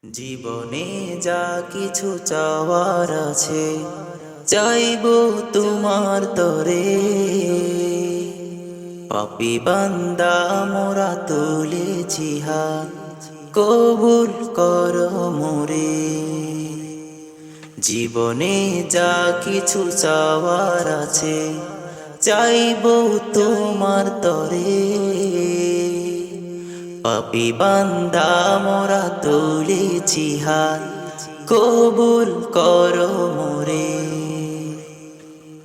জীবনে যা কিছু চাওয়ার আছে চাইবো তোমার তরে। পাপী বান্দা মোরা তুলেছি হাত, কবুল করো মোরে। জীবনে যা কিছু চাওয়ার আছে চাইবো তোমার তরে। পাপী বান্দা মোরা তুলেছি হাত, কবুল করো মোরে।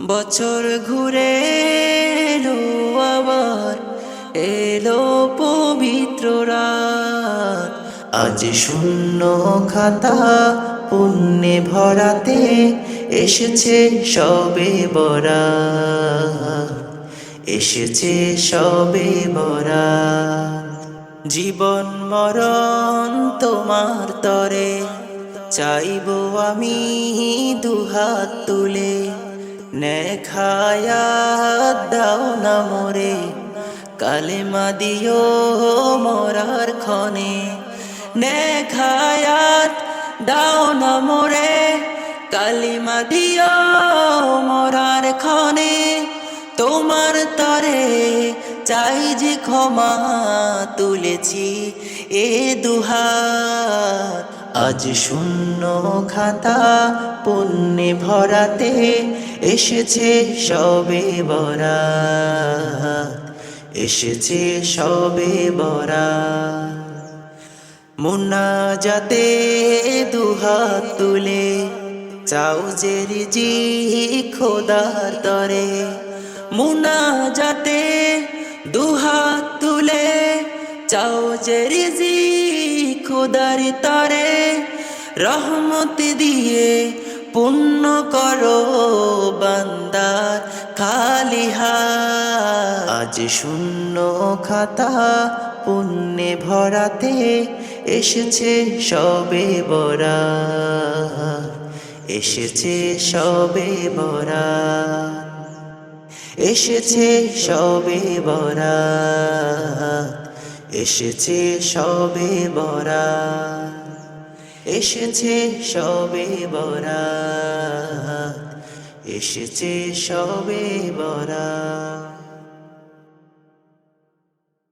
বছর ঘুরে এলো আবার, এলো পবিত্র রাত। আজ শূন্য খাতা পুণ্যে ভরাতে এসেছে সবে বরাত, এসেছে সবে বরাত। জীবন মরণ তোমার তরে চাইবো আমি দুহাত তুলে। নেখায়াত দাও না মোরে, কালেমা দিও মরার ক্ষণে। নেখায়াত দাও না মোরে, কালেমা দিও মরার ক্ষণে। তোমার তরে চাই যে ক্ষমা, তুলেছি এ দুহাত। আজ শূন্য খাতা পুণ্যে ভরাতে এসেছে সবে বরাত, এসেছে সবে বরাত। মুনাজাতে দুহাত তুলে চাও যে রিজিক খোদার তরে। মুনাজাতে দুহাত তুলে চাও যে রিজিক খোদার তরে। রহমত দিয়ে পুণ্য করো বান্দার খালি হাত। আজ শূন্য খাতা পুণ্যে ভরাতে এসেছে সবে বরাত, এসেছে সবে বরাত, এসেছে সবে বরাত, এসেছে সবে বরাত, এসেছে সবে বরাত, এসেছে সবে বরাত।